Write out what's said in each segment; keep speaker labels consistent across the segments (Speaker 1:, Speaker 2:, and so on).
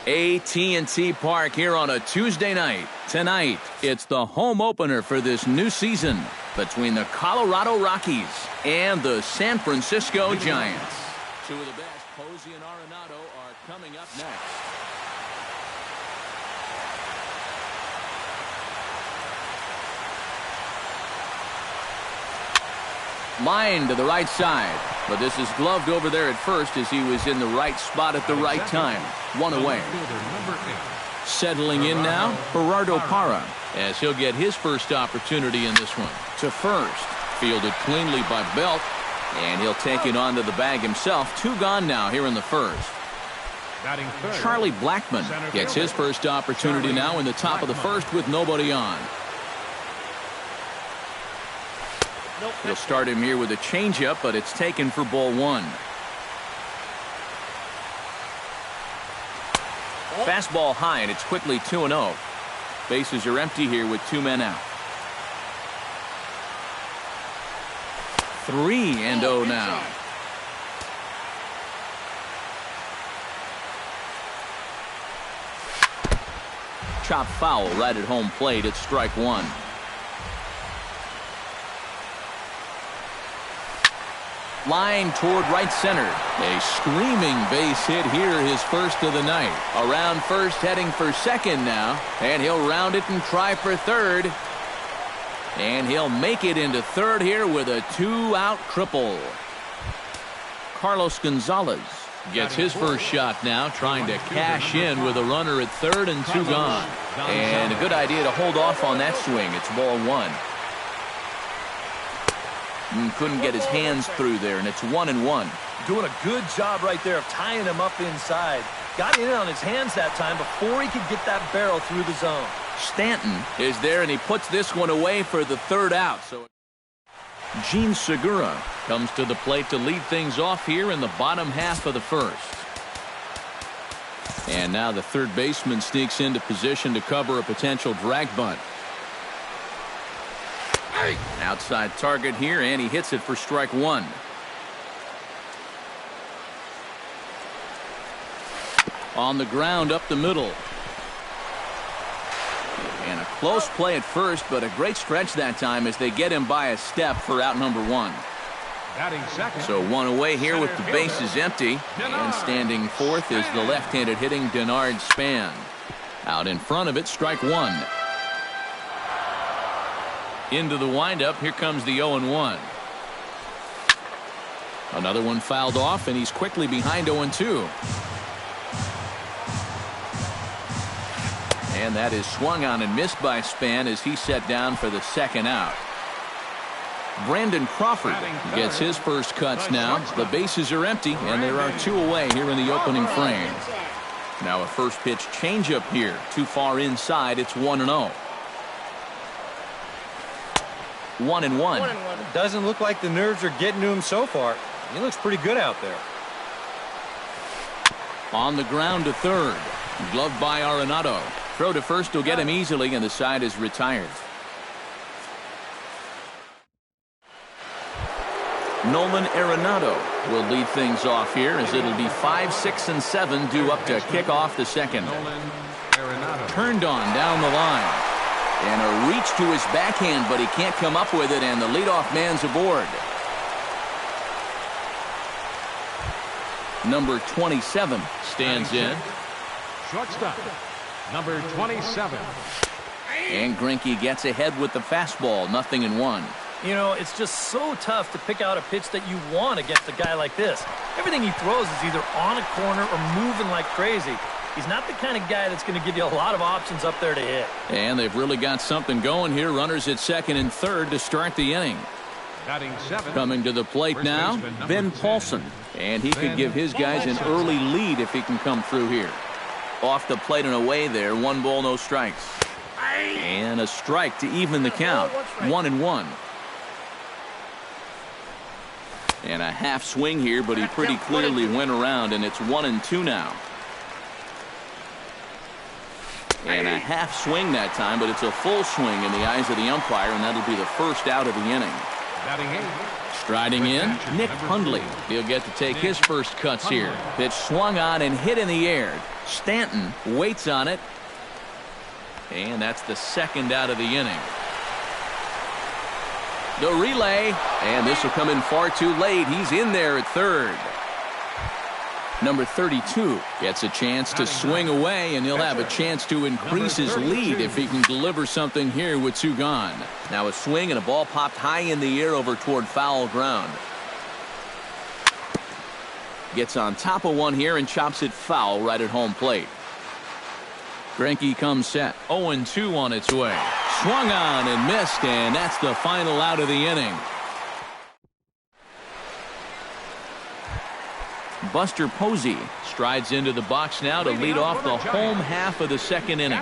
Speaker 1: AT&T Park here on a Tuesday night. Tonight, it's the home opener for this new season between the Colorado Rockies and the San Francisco Giants. Two of the best, Posey and Arenado, are coming up next. Line to the right side, but this is gloved over there at first as he was in the right spot at the right time. One away. Settling in now, Gerardo Parra, as he'll get his first opportunity in this one. To first, fielded cleanly by Belt, and he'll take it onto the bag himself. Two gone now here in the first. Charlie Blackmon gets his first opportunity now in the top of the first with nobody on. He'll start him here with a changeup, but it's taken for ball one. Fastball high, and it's quickly 2-0. Bases are empty here with two men out. 3-0 now. Chop foul right at home plate. It's strike one. Line toward right center. A screaming base hit here, his first of the night. Around first, heading for second now. And he'll round it and try for third. And he'll make it into third here with a two-out triple. Carlos Gonzalez gets his first shot now, trying to cash in with a runner at third and two gone. And a good idea to hold off on that swing. It's ball one. Couldn't get his hands through there, and it's 1-1.
Speaker 2: Doing a good job right there of tying him up inside. Got in on his hands that time before he could get that barrel through the zone.
Speaker 1: Stanton is there, and he puts this one away for the third out. So Gene Segura comes to the plate to lead things off here in the bottom half of the first. And now the third baseman sneaks into position to cover a potential drag bunt. Outside target here, and he hits it for strike one. On the ground up the middle. And a close play at first, but a great stretch that time as they get him by a step for out number one. So one away here with the bases empty. And standing fourth is the left-handed hitting Denard Span. Out in front of it, strike one. Into the windup, here comes the 0-1. Another one fouled off, and he's quickly behind 0-2. And that is swung on and missed by Span as he's set down for the second out. Brandon Crawford gets his first cuts now. The bases are empty, and there are two away here in the opening frame. Now a first pitch changeup here. Too far inside, it's 1-0. 1-1.
Speaker 2: Doesn't look like the nerves are getting to him so far. He looks pretty good out there.
Speaker 1: On the ground to third. Gloved by Arenado. Throw to first will get him easily, and the side is retired. Nolan Arenado will lead things off here as it'll be 5, 6, and 7 due up to kick off the second. Turned on down the line. And a reach to his backhand, but he can't come up with it, and the leadoff man's aboard. Number 27 stands in.
Speaker 3: Shortstop, number 27.
Speaker 1: And Greinke gets ahead with the fastball, 0-1.
Speaker 2: You know, it's just so tough to pick out a pitch that you want against a guy like this. Everything he throws is either on a corner or moving like crazy. He's not the kind of guy that's going to give you a lot of options up there to hit.
Speaker 1: And they've really got something going here. Runners at second and third to start the inning. Coming to the plate now, Ben Paulson. And he could give his guys an early lead if he can come through here. Off the plate and away there. 1 ball, no strikes. And a strike to even the count. 1-1. And a half swing here, but he pretty clearly went around, and it's 1-2 now. And a half swing that time, but it's a full swing in the eyes of the umpire, and that'll be the first out of the inning.
Speaker 3: Batting 8.
Speaker 1: Striding in, Nick Hundley. He'll get to take his first cuts here. Pitch swung on and hit in the air. Stanton waits on it. And that's the second out of the inning. The relay, and this will come in far too late. He's in there at third. Number 32 gets a chance to swing away, and he'll have a chance to increase his lead if he can deliver something here with 2 gone. Now a swing and a ball popped high in the air over toward foul ground. Gets on top of one here and chops it foul right at home plate. Greinke comes set. 0-2 on its way. Swung on and missed, and that's the final out of the inning. Buster Posey strides into the box now to lead off the home half of the second inning.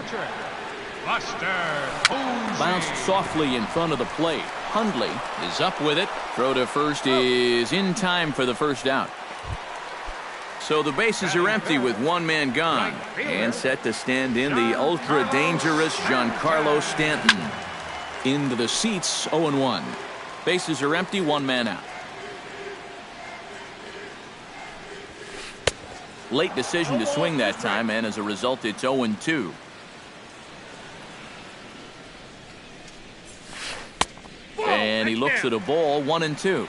Speaker 1: Bounced softly in front of the plate. Hundley is up with it. Throw to first is in time for the first out. So the bases are empty with 1 man gone. And set to stand in the ultra-dangerous Giancarlo Stanton. Into the seats, 0-1. Bases are empty, 1 man out. Late decision to swing that time, and as a result, it's 0-2. And he looks at a ball, 1-2.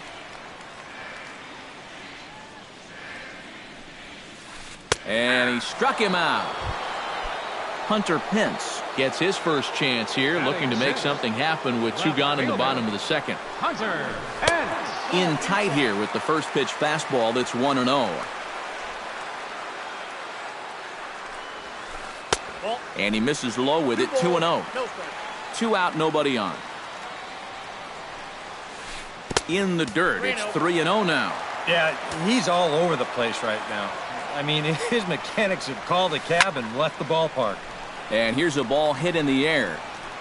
Speaker 1: And he struck him out. Hunter Pence gets his first chance here, looking to make something happen with 2 gone in the bottom of the second.
Speaker 3: Hunter Pence
Speaker 1: in tight here with the first pitch fastball that's 1-0. And he misses low with it, 2-0. 2 out, nobody on. In the dirt, it's 3-0 now.
Speaker 4: Yeah, he's all over the place right now. I mean, his mechanics have called a cab and left the ballpark.
Speaker 1: And here's a ball hit in the air.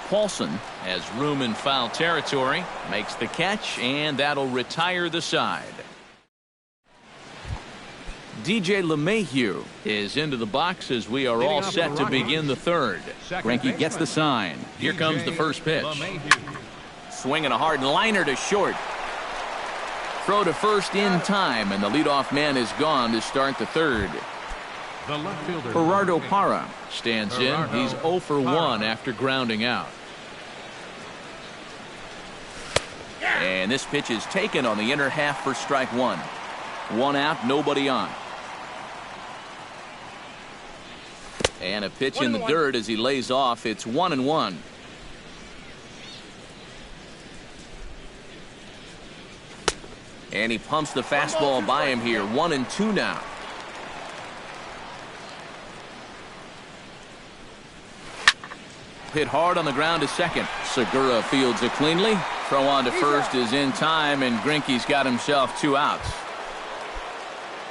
Speaker 1: Paulson has room in foul territory, makes the catch, and that'll retire the side. DJ LeMahieu is into the box as we are all set to begin the third. Greinke gets the sign. Here comes the first pitch. Swinging a hard liner to short. Throw to first in time, and the leadoff man is gone to start the third. Gerardo Parra stands in. He's 0 for 1 after grounding out. And this pitch is taken on the inner half for strike 1. 1 out, nobody on. And a pitch in the dirt as he lays off. It's 1-1. And he pumps the fastball by him here. 1-2 now. Hit hard on the ground to second. Segura fields it cleanly. Throw on to first is in time, and Greinke's got himself 2 outs.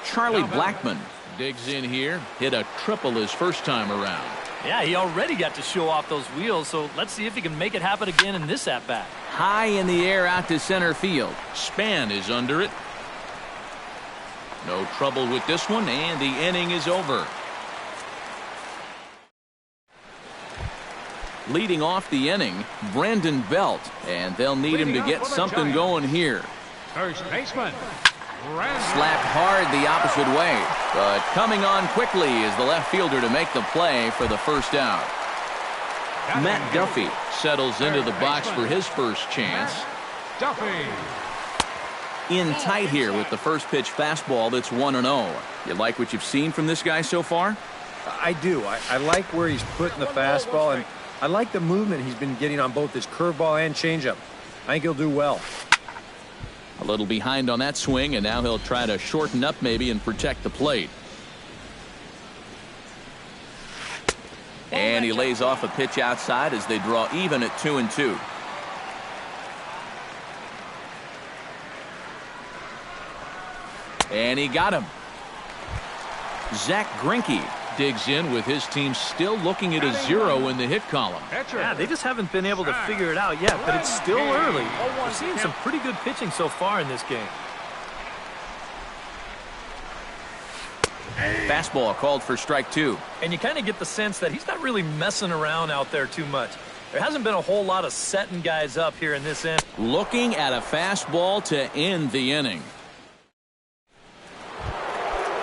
Speaker 1: Charlie Blackmon digs in here. Hit a triple his first time around.
Speaker 2: Yeah, he already got to show off those wheels, so let's see if he can make it happen again in this at-bat.
Speaker 1: High in the air out to center field. Span is under it. No trouble with this one, and the inning is over. Leading off the inning, Brandon Belt, and they'll need him to get something going here.
Speaker 3: First baseman.
Speaker 1: Slapped hard the opposite way, but coming on quickly is the left fielder to make the play for the first out. Matt Duffy settles into the box for his first chance.
Speaker 3: Duffy.
Speaker 1: In tight here with the first pitch fastball that's 1-0. You like what you've seen from this guy so far?
Speaker 4: I do. I like where he's putting the fastball, and I like the movement he's been getting on both his curveball and changeup. I think he'll do well.
Speaker 1: A little behind on that swing, and now he'll try to shorten up maybe and protect the plate. And he lays off a pitch outside as they draw even at 2-2. And he got him. Zach Greinke digs in with his team still looking at a 0 in the hit column.
Speaker 2: Yeah, they just haven't been able to figure it out yet, but it's still early. We're seeing some pretty good pitching so far in this game.
Speaker 1: Fastball called for strike 2.
Speaker 2: And you kind of get the sense that he's not really messing around out there too much. There hasn't been a whole lot of setting guys up here in this inning.
Speaker 1: Looking at a fastball to end the inning.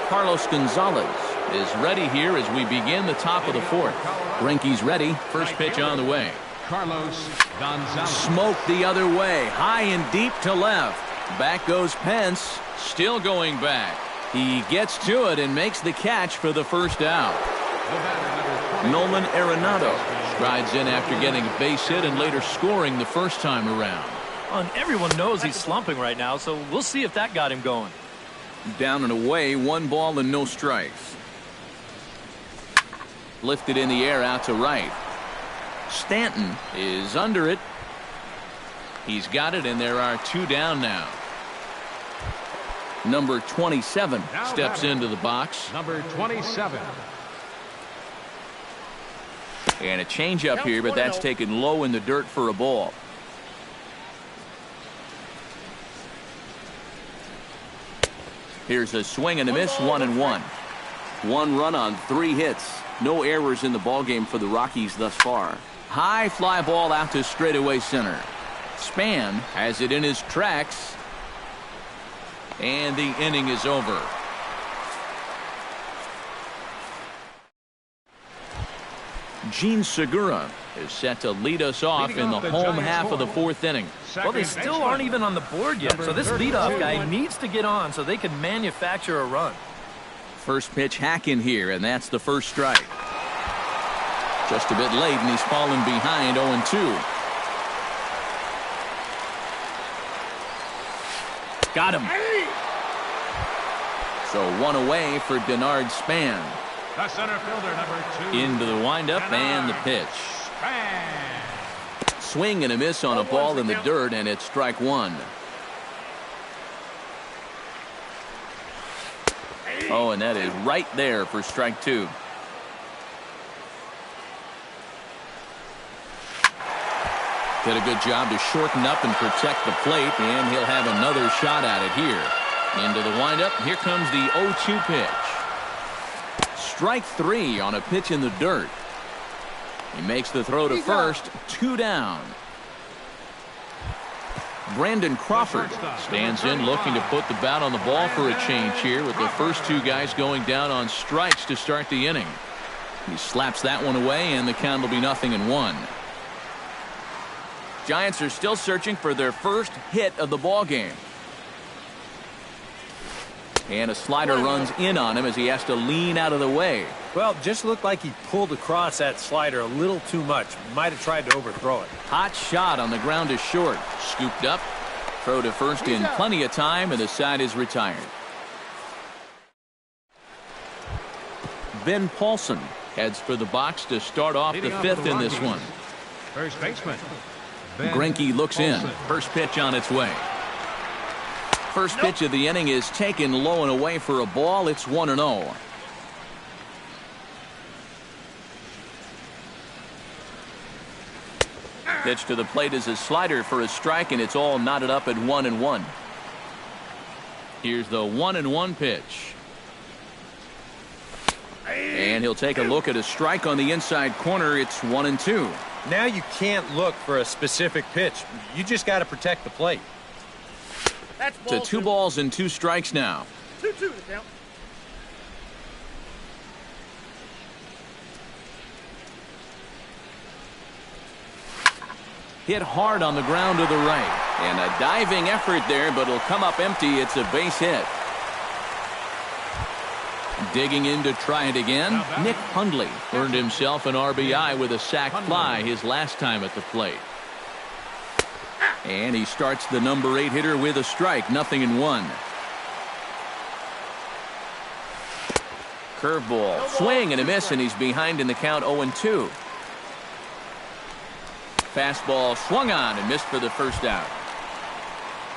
Speaker 1: Carlos Gonzalez is ready here as we begin the top of the fourth. Greinke's ready. First pitch on the way.
Speaker 3: Carlos Gonzalez.
Speaker 1: Smoked the other way. High and deep to left. Back goes Pence. Still going back. He gets to it and makes the catch for the first out. Nolan Arenado strides in after getting a base hit and later scoring the first time around.
Speaker 2: And everyone knows he's slumping right now, so we'll see if that got him going.
Speaker 1: Down and away, 1 ball and no strikes. Lifted in the air out to right. Stanton is under it. He's got it, and there are 2 down now. Number 27 steps into the box.
Speaker 3: Number 27.
Speaker 1: And a changeup here, but that's taken low in the dirt for a ball. Here's a swing and a miss, 1-1. 1 run on 3 hits. No errors in the ballgame for the Rockies thus far. High fly ball out to straightaway center. Span has it in his tracks. And the inning is over. Gene Segura is set to lead us off in the home half of the 4th inning.
Speaker 2: Well, they still aren't even on the board yet, so this leadoff guy needs to get on so they can manufacture a run.
Speaker 1: First pitch hack in here, and that's the first strike. Just a bit late, and he's fallen behind 0-2. Got him. So 1 away for Denard Span.
Speaker 3: The center fielder, number 2.
Speaker 1: Into the windup and the pitch. Swing and a miss on a ball in the dirt, and it's strike 1. Oh, and that is right there for strike 2. Did a good job to shorten up and protect the plate, and he'll have another shot at it here. Into the windup. Here comes the 0-2 pitch. Strike 3 on a pitch in the dirt. He makes the throw to first. 2 down. Brandon Crawford stands in looking to put the bat on the ball for a change here with the first 2 guys going down on strikes to start the inning. He slaps that one away, and the count will be 0-1. Giants are still searching for their first hit of the ball game. And a slider runs in on him as he has to lean out of the way.
Speaker 4: Well, just looked like he pulled across that slider a little too much. Might have tried to overthrow it.
Speaker 1: Hot shot on the ground to short. Scooped up. Throw to first in plenty of time, and the side is retired. Ben Paulson heads for the box to start off the 5th in this one.
Speaker 3: First baseman.
Speaker 1: Greinke looks in. First pitch on its way. First pitch of the inning is taken low and away for a ball. It's 1-0. Pitch to the plate is a slider for a strike, and it's all knotted up at 1-1. Here's the 1-1 pitch. And he'll take a look at a strike on the inside corner. It's 1-2.
Speaker 4: Now you can't look for a specific pitch. You just got to protect the plate.
Speaker 1: To 2 balls and 2 strikes now.
Speaker 5: 2-2 to count.
Speaker 1: Hit hard on the ground to the right. And a diving effort there, but it'll come up empty. It's a base hit. Digging in to try it again. Nick Hundley earned himself an RBI with a sac fly his last time at the plate. And he starts the number 8 hitter with a strike. 0-1. Curveball. Swing and a miss, and he's behind in the count 0-2. Fastball swung on and missed for the first out.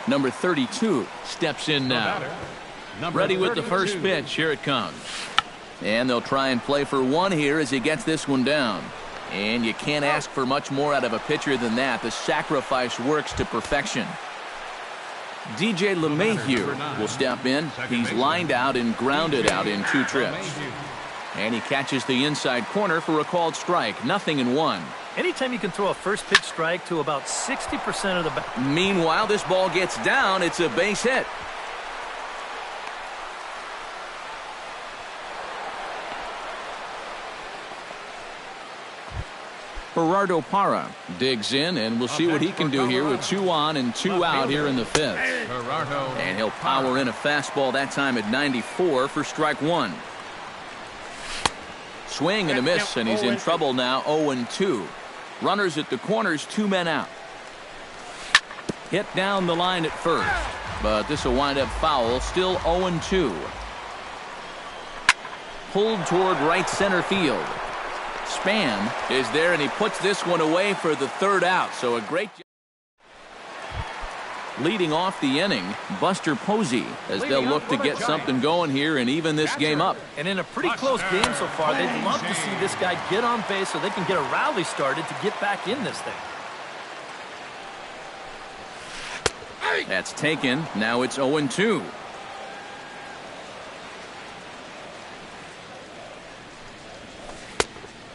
Speaker 1: Number 32 steps in now. Ready with the first pitch. Here it comes. And they'll try and play for 1 here as he gets this one down. And you can't ask for much more out of a pitcher than that. The sacrifice works to perfection. DJ LeMahieu will step in. He's lined out and grounded out in 2 trips. And he catches the inside corner for a called strike. 0-1.
Speaker 2: Anytime you can throw a first pitch strike to about 60% of the bat.
Speaker 1: Meanwhile, this ball gets down. It's a base hit. Gerardo Parra digs in, and we'll see what he can do here with 2 on and 2 out here in the 5th. And he'll power in a fastball that time at 94 for strike 1. Swing and a miss, and he's in trouble now, 0-2. Runners at the corners, 2 men out. Hit down the line at first, but this will wind up foul, still 0-2. Pulled toward right center field. Span is there, and he puts this one away for the 3rd out. So a great job. Leading off the inning, Buster Posey, as they'll look to get something going here and even this game up.
Speaker 2: And in a pretty close game so far, they'd love to see this guy get on base so they can get a rally started to get back in this thing.
Speaker 1: That's taken. Now it's 0-2.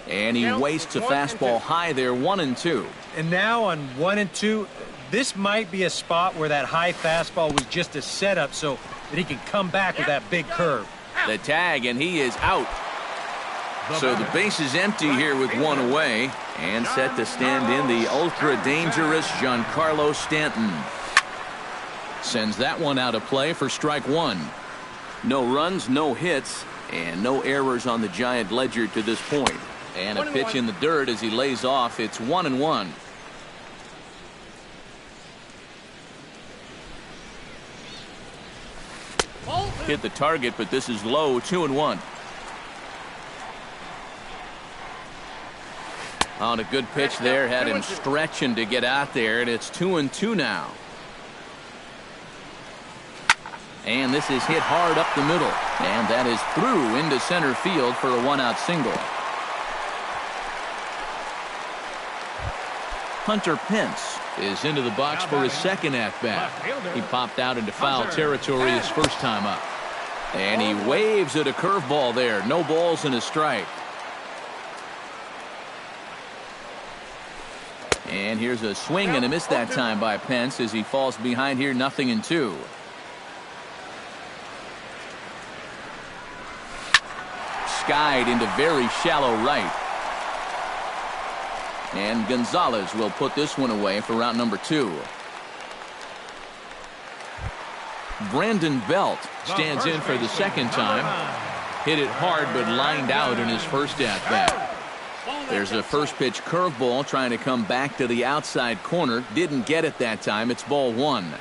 Speaker 1: And he wastes a fastball high there, 1-2.
Speaker 4: And now on 1-2, this might be a spot where that high fastball was just a setup so that he can come back with that big curve.
Speaker 1: The tag, and he is out. So the base is empty here with 1 away, and set to stand in the ultra-dangerous Giancarlo Stanton. Sends that one out of play for strike 1. No runs, no hits, and no errors on the Giant ledger to this point. And a pitch in the dirt as he lays off. It's 1-1. Hit the target, but this is low, 2-1. On a good pitch there, had him stretching to get out there, and it's 2-2 now. And this is hit hard up the middle, and that is through into center field for a 1-out single. Hunter Pence is into the box for his 2nd at-bat. He popped out into foul territory his first time up. And he waves at a curveball there. No balls and a strike. And here's a swing and a miss that time by Pence as he falls behind here, 0-2. Skied into very shallow right. And Gonzalez will put this one away for route number 2. Brandon Belt stands in for the 2nd time. Hit it hard, but lined out in his first at-bat. There's a first pitch curveball trying to come back to the outside corner. Didn't get it that time. It's ball 1.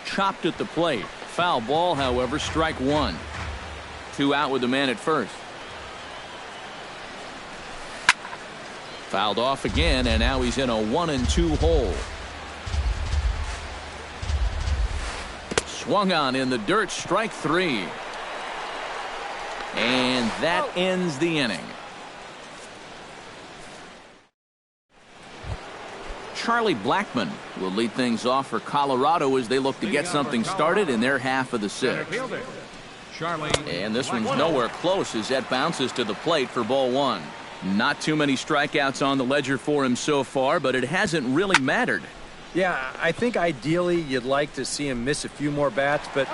Speaker 1: Chopped at the plate. Foul ball, however, strike 1. 2 out with the man at first. Fouled off again, and now he's in a 1-2 hole. Swung on in the dirt, strike 3. And that ends the inning. Charlie Blackmon will lead things off for Colorado as they look to get something started in their half of the 6th. And this one's nowhere close as that bounces to the plate for ball 1. Not too many strikeouts on the ledger for him so far, but it hasn't really mattered.
Speaker 4: Yeah, I think ideally you'd like to see him miss a few more bats, but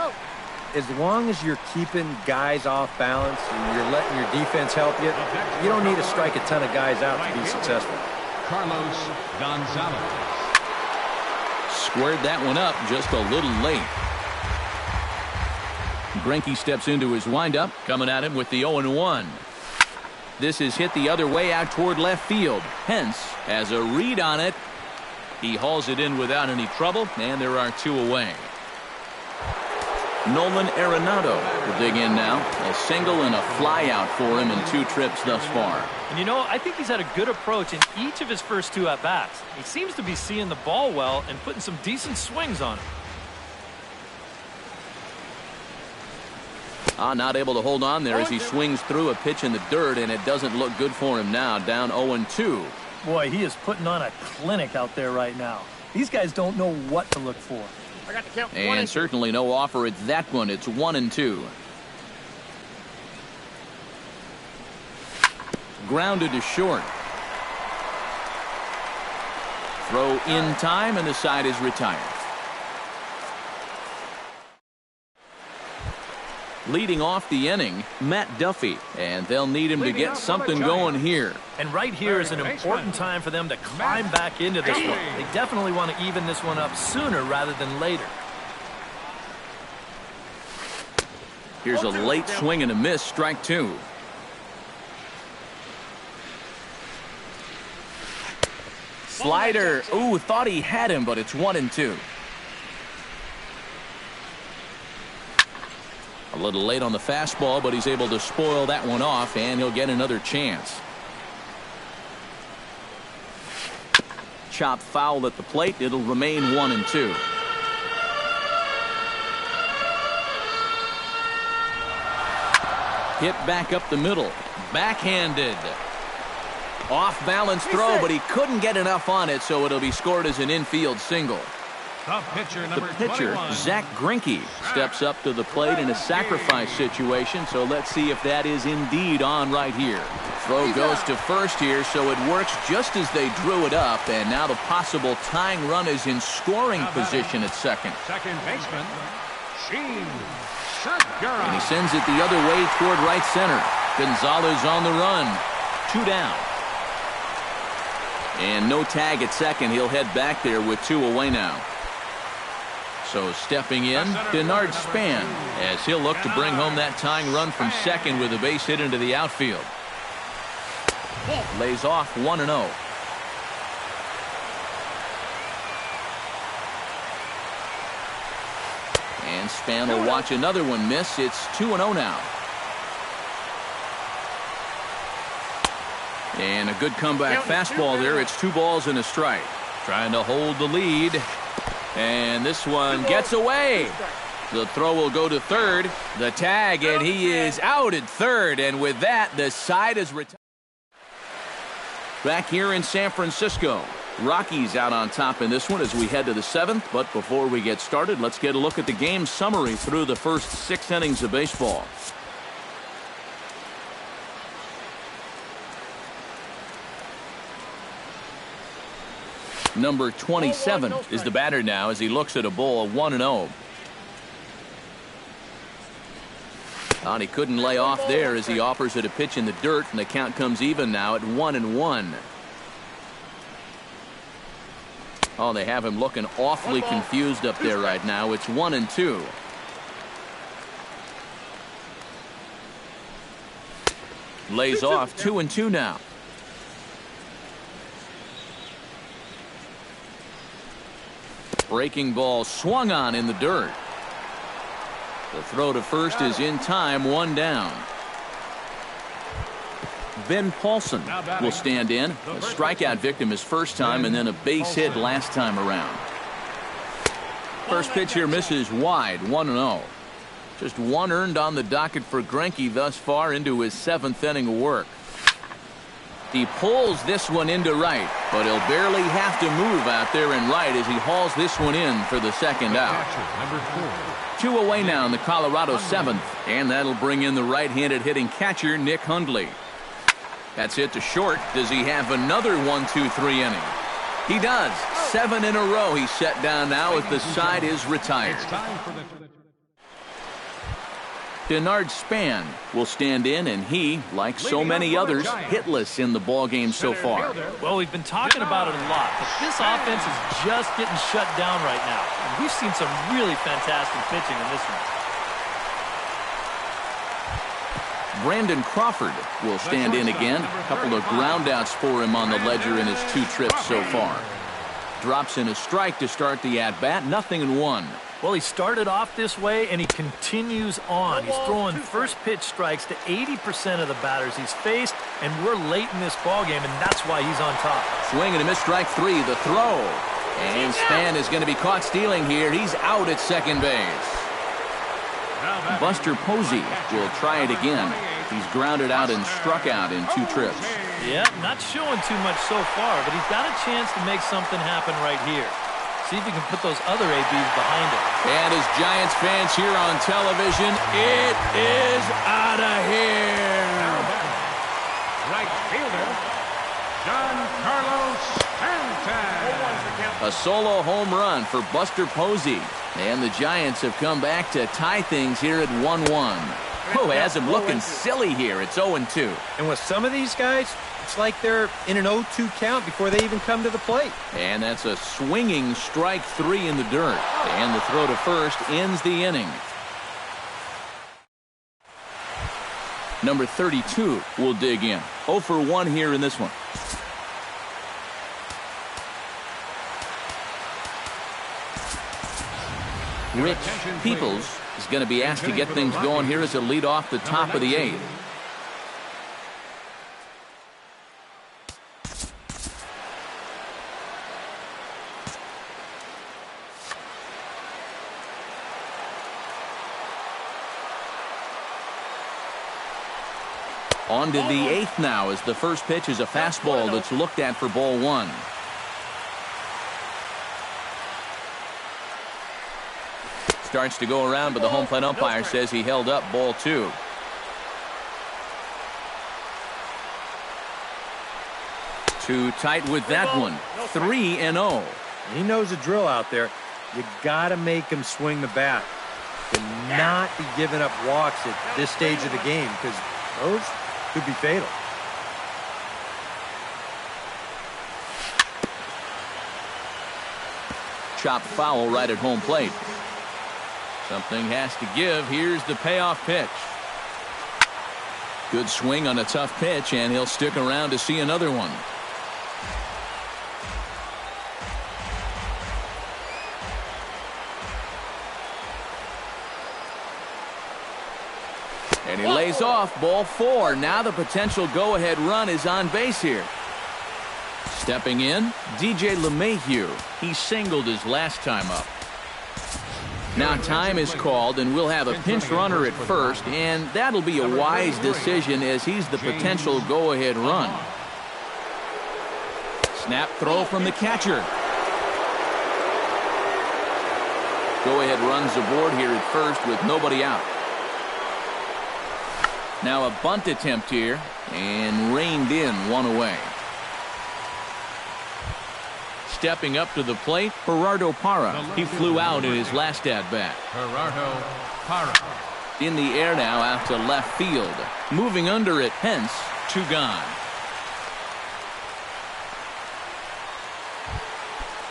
Speaker 4: as long as you're keeping guys off balance and you're letting your defense help you, you don't need to strike a ton of guys out to be successful.
Speaker 3: Carlos Gonzalez.
Speaker 1: Squared that one up just a little late. Greinke steps into his windup, coming at him with the 0-1. This is hit the other way out toward left field. Pence has a read on it. He hauls it in without any trouble, and there are 2 away. Nolan Arenado will dig in now. A single and a fly out for him in 2 trips thus far.
Speaker 2: And you know, I think he's had a good approach in each of his first 2 at-bats. He seems to be seeing the ball well and putting some decent swings on it.
Speaker 1: Not able to hold on there as he swings through a pitch in the dirt, and it doesn't look good for him now. Down 0-2.
Speaker 2: Boy, he is putting on a clinic out there right now. These guys don't know what to look for.
Speaker 1: And certainly no offer at that one. It's 1-2. Grounded to short. Throw in time, and the side is retired. Leading off the inning, Matt Duffy, and they'll need him to get something going here.
Speaker 2: And right here is an important time for them to climb back into this one. They definitely want to even this one up sooner rather than later.
Speaker 1: Here's a late swing and a miss, strike two. Slider. Ooh, thought he had him, but it's 1-2. A little late on the fastball, but he's able to spoil that one off, and he'll get another chance. Chopped foul at the plate. It'll remain 1-2. Hit back up the middle. Backhanded. Off-balance throw, but he couldn't get enough on it, so it'll be scored as an infield single.
Speaker 3: The
Speaker 1: pitcher, Zach Greinke, steps up to the plate in a sacrifice situation, so let's see if that is indeed on right here. Throw goes to first here, so it works just as they drew it up, and now the possible tying run is in scoring position at second.
Speaker 3: Second baseman, Sheen.
Speaker 1: And he sends it the other way toward right center. Gonzalez on the run. 2 down. And no tag at second. He'll head back there with 2 away now. So stepping in, Denard Span, as he'll look to bring home that tying run from second with a base hit into the outfield. Lays off 1-0. And Span will watch another one miss. It's 2-0 now. And a good comeback fastball there. It's 2 balls and a strike. Trying to hold the lead. And this one gets away. The throw will go to third. The tag, and he is out at third. And with that, the side is retired. Back here in San Francisco, Rockies out on top in this one as we head to the 7th. But before we get started, let's get a look at the game summary through the first 6 innings of baseball. Number 27 is the batter now as he looks at a ball 1-0. And he couldn't lay off there as he offers it a pitch in the dirt, and the count comes even now at 1-1. Oh, they have him looking awfully confused up there right now. It's 1-2. Lays off 2-2 now. Breaking ball swung on in the dirt. The throw to first is in time, 1 down. Ben Paulson will stand in. A strikeout victim his first time, and then a base hit last time around. First pitch here misses wide, 1-0. Just 1 earned on the docket for Greinke thus far into his 7th inning of work. He pulls this one into right, but he'll barely have to move out there in right as he hauls this one in for the second out. 2 away now in the Colorado 7th, and that'll bring in the right-handed hitting catcher, Nick Hundley. That's hit to short. Does he have another 1-2-3 inning? He does. 7 in a row he's set down now as the side is retired. Denard Span will stand in, and he, like so many others, hitless in the ballgame so far.
Speaker 2: Well, we've been talking about it a lot, but this offense is just getting shut down right now. And we've seen some really fantastic pitching in this one.
Speaker 1: Brandon Crawford will stand in again. A couple of groundouts for him on the ledger in his 2 trips so far. Drops in a strike to start the at-bat, 0-1.
Speaker 2: Well, he started off this way, and he continues on. He's throwing first pitch strikes to 80% of the batters he's faced, and we're late in this ballgame, and that's why he's on top.
Speaker 1: Swing and a miss, strike 3, the throw. And Span is going to be caught stealing here. He's out at second base. Buster Posey will try it again. He's grounded out and struck out in 2 trips.
Speaker 2: Yeah, not showing too much so far, but he's got a chance to make something happen right here. See if he can put those other ABs behind him.
Speaker 1: And as Giants fans here on television, it is out of here.
Speaker 3: Right fielder, Giancarlo Stanton.
Speaker 1: A solo home run for Buster Posey. And the Giants have come back to tie things here at 1-1. Oh, has him looking silly here. It's 0-2.
Speaker 4: And with some of these guys, it's like they're in an 0-2 count before they even come to the plate.
Speaker 1: And that's a swinging strike 3 in the dirt. And the throw to first ends the inning. Number 32 will dig in. 0 for 1 here in this one. Rich Peoples is going to be asked to get things going here as a lead off the top of the 8th. On to the 8th now as the first pitch is a fastball that's looked at for ball 1. Starts to go around, but the home plate umpire says he held up ball 2. Too tight with that one. 3-0.
Speaker 4: He knows the drill out there. You got to make him swing the bat. Cannot be giving up walks at this stage of the game because those could be fatal.
Speaker 1: Chopped foul right at home plate. Something has to give. Here's the payoff pitch. Good swing on a tough pitch, and he'll stick around to see another one. And he lays off ball 4. Now the potential go-ahead run is on base here. Stepping in, DJ LeMahieu. He singled his last time up. Now time is called, and we'll have a pinch runner at first, and that'll be a wise decision as he's the potential go-ahead run. Snap throw from the catcher. Go-ahead runs aboard here at first with nobody out. Now a bunt attempt here, and reined in, 1 away. Stepping up to the plate, Gerardo Parra. He flew out in his last at-bat.
Speaker 3: Gerardo Parra.
Speaker 1: In the air now out to left field. Moving under it, Pence, 2 gone.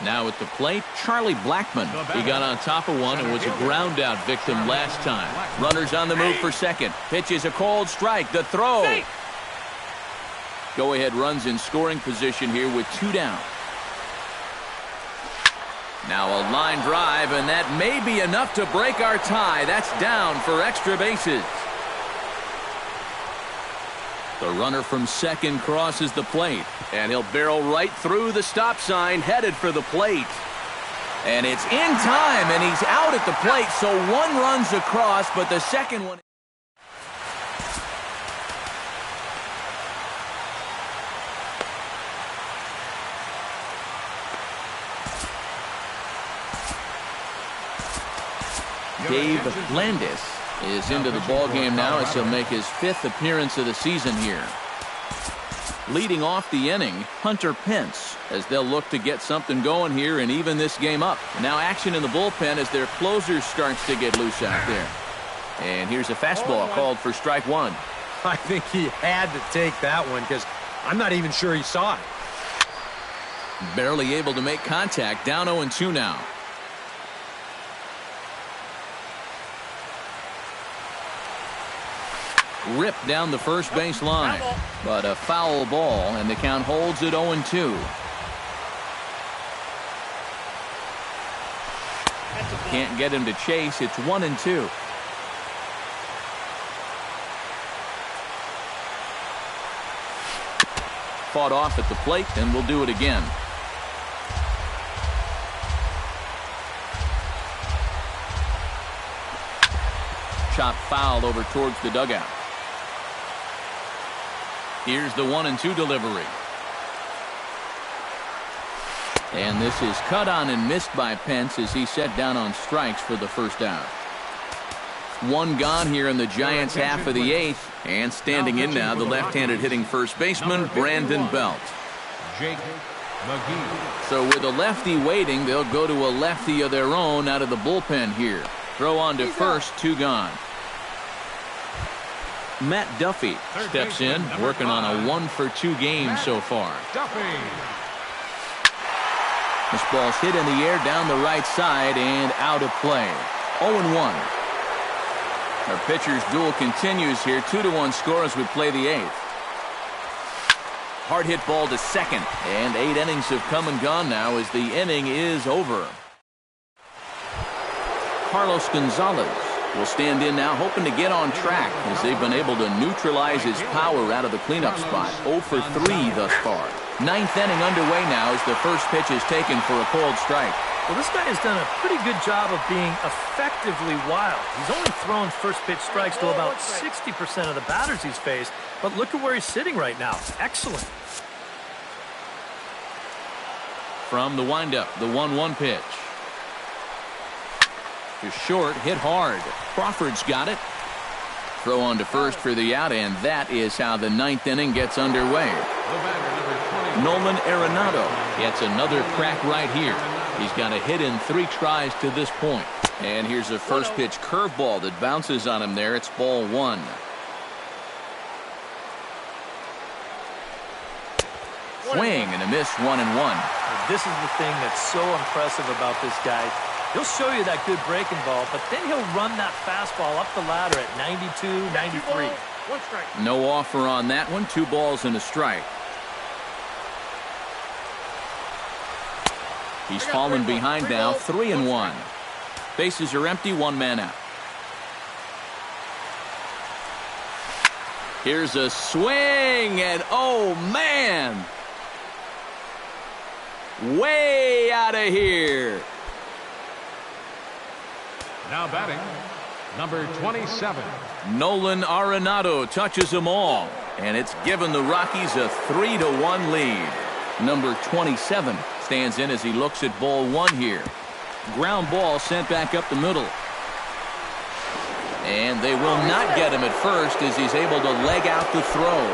Speaker 1: Now at the plate, Charlie Blackmon. He got on top of one and was a ground out victim last time. Runners on the move for second. Pitch is a cold strike. The throw. Go-ahead runs in scoring position here with 2 down. Now a line drive, and that may be enough to break our tie. That's down for extra bases. The runner from second crosses the plate, and he'll barrel right through the stop sign, headed for the plate. And it's in time, and he's out at the plate, so 1 runs across, but the second one... Dave Landis is into the ballgame now as he'll make his 5th appearance of the season here. Leading off the inning, Hunter Pence, as they'll look to get something going here and even this game up. Now action in the bullpen as their closer starts to get loose out there. And here's a fastball called for strike 1.
Speaker 4: I think he had to take that one because I'm not even sure he saw it.
Speaker 1: Barely able to make contact. Down 0-2 now. Ripped down the first base line, but a foul ball, and the count holds at 0-2. Can't get him to chase. It's 1-2. Fought off at the plate, and we'll do it again. Shot fouled over towards the dugout. Here's the 1-2 delivery. And this is cut on and missed by Pence as he set down on strikes for the first out. 1 gone here in the Giants' half of the 8th. And standing in now, the left-handed hitting first baseman, Brandon Belt.
Speaker 3: Jake McGee.
Speaker 1: So with a lefty waiting, they'll go to a lefty of their own out of the bullpen here. Throw on to first, 2 gone. Matt Duffy steps in, working on a 1-for-2 game so far.
Speaker 3: Duffy.
Speaker 1: This ball's hit in the air down the right side and out of play. 0-1. Our pitcher's duel continues here. 2-1 score as we play the 8th. Hard hit ball to second. And 8 innings have come and gone now as the inning is over. Carlos Gonzalez will stand in now, hoping to get on track as they've been able to neutralize his power out of the cleanup spot. 0 for 3 thus far. 9th inning underway now as the first pitch is taken for a cold strike.
Speaker 2: Well, this guy has done a pretty good job of being effectively wild. He's only thrown first pitch strikes to about 60% of the batters he's faced, but look at where he's sitting right now. Excellent.
Speaker 1: From the windup, the 1-1 pitch. To short, hit hard. Crawford's got it. Throw on to first for the out, and that is how the 9th inning gets underway. Nolan Arenado gets another crack right here. He's got a hit in 3 tries to this point. And here's a first pitch curveball that bounces on him there. It's ball 1. Swing and a miss, 1-1.
Speaker 2: This is the thing that's so impressive about this guy. He'll show you that good breaking ball, but then he'll run that fastball up the ladder at 92, 93.
Speaker 1: No offer on that one. 2 balls and a strike. He's fallen behind now, 3-1. Bases are empty, 1 man out. Here's a swing, and oh man! Way out of here.
Speaker 3: Now batting, number 27.
Speaker 1: Nolan Arenado touches them all, and it's given the Rockies a 3-1 lead. Number 27 stands in as he looks at ball 1 here. Ground ball sent back up the middle. And they will not get him at first as he's able to leg out the throw.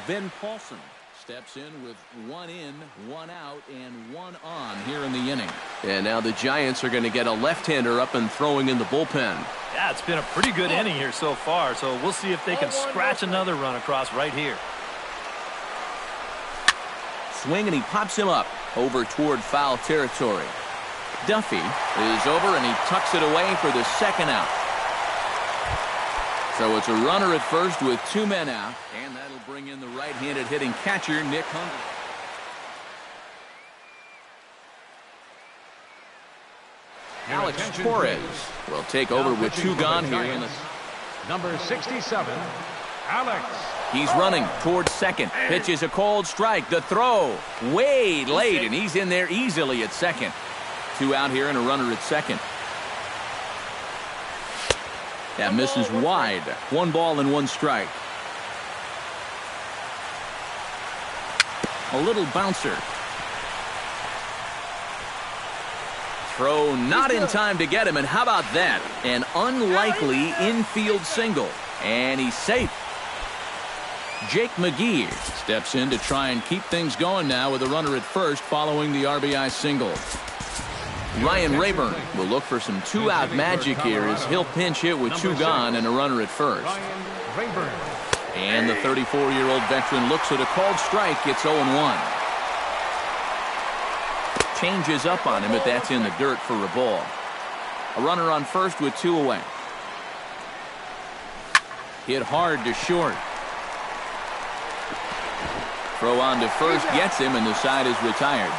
Speaker 1: Ben Paulson steps in with 1 in, 1 out, and 1 on here in the inning. And now the Giants are going to get a left-hander up and throwing in the bullpen.
Speaker 2: Yeah, it's been a pretty good inning here so far, so we'll see if they can scratch another run across right here.
Speaker 1: Swing, and he pops him up over toward foul territory. Duffy is over, and he tucks it away for the 2nd out. So it's a runner at first with 2 men out, and that'll bring in the right-handed hitting catcher, Nick Hunter. Alex Torres will take over with 2 gone here. In the
Speaker 3: Number 67, Alex.
Speaker 1: He's running towards second. Pitches a cold strike. The throw way late, and he's in there easily at second. 2 out here and a runner at second. That misses wide. 1 ball and 1 strike. A little bouncer. Throw not in time to get him, and how about that? An unlikely infield single, and he's safe. Jake McGee steps in to try and keep things going now with a runner at first following the RBI single. Ryan Rayburn will look for some 2-out magic here as he'll pinch hit with 2 gone and a runner at first. And the 34-year-old veteran looks at a called strike. It's 0-1. Changes up on him, but that's in the dirt for a ball. A runner on first with 2 away. Hit hard to short. Throw on to first gets him, and the side is retired.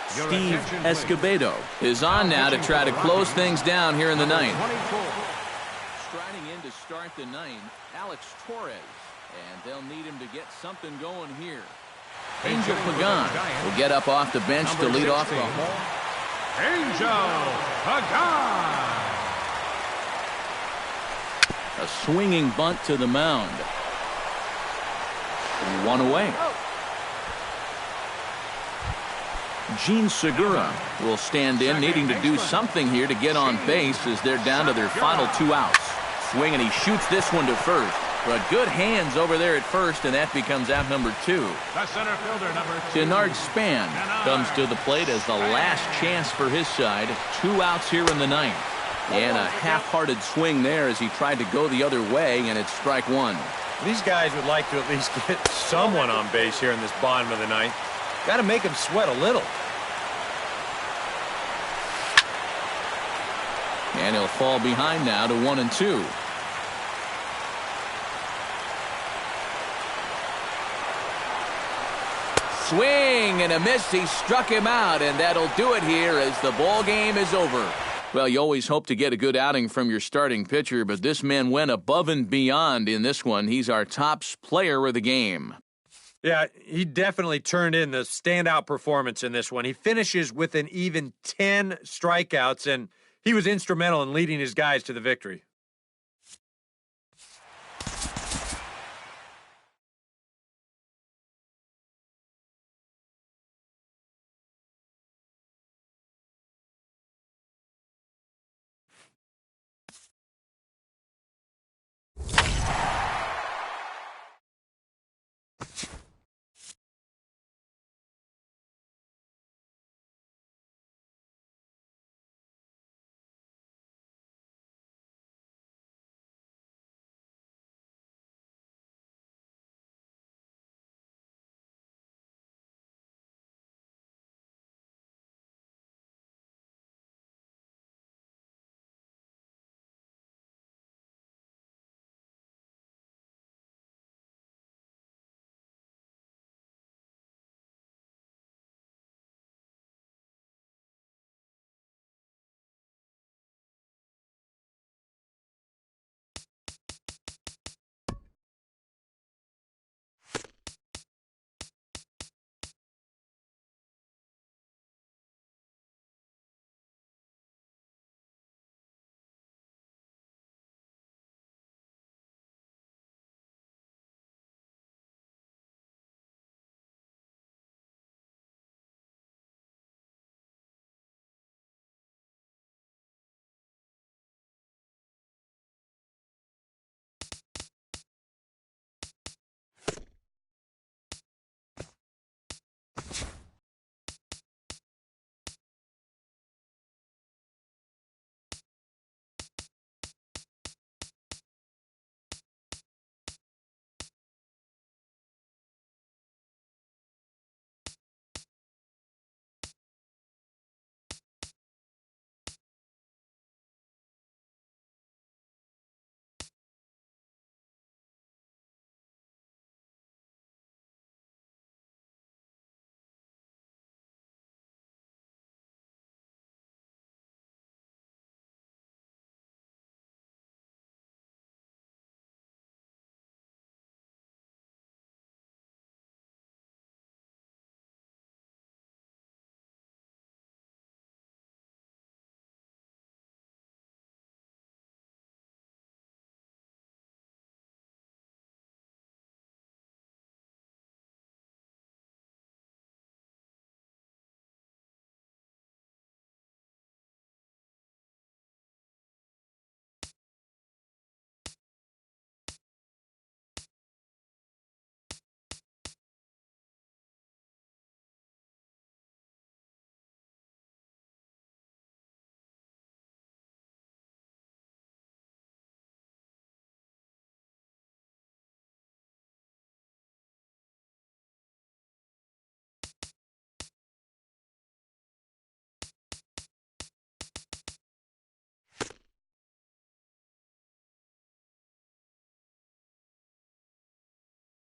Speaker 1: Steve Escobedo is on now to try to close things down here in the 9th. Striding in to start the 9th, Alex Torres. And they'll need him to get something going here. Angel Pagan will get up off the bench to lead off the hole.
Speaker 3: Angel Pagan.
Speaker 1: A swinging bunt to the mound. 1 away. Gene Segura will stand in, needing to do something here to get on base as they're down to their final 2 outs. Swing, and he shoots this one to first. But good hands over there at first, and that becomes out number 2.
Speaker 3: The center fielder, number 2.
Speaker 1: Denard Span comes to the plate as the last chance for his side. 2 outs here in the ninth. And a half-hearted swing there as he tried to go the other way, and it's strike 1.
Speaker 4: These guys would like to at least get someone on base here in this bottom of the ninth. Got to make them sweat a little.
Speaker 1: And he'll fall behind now to 1-2. Swing and a miss. He struck him out, and that'll do it here as the ball game is over. Well, you always hope to get a good outing from your starting pitcher, but this man went above and beyond in this one. He's our top player of the game.
Speaker 4: Yeah, he definitely turned in the standout performance in this one. He finishes with an even 10 strikeouts, and he was instrumental in leading his guys to the victory.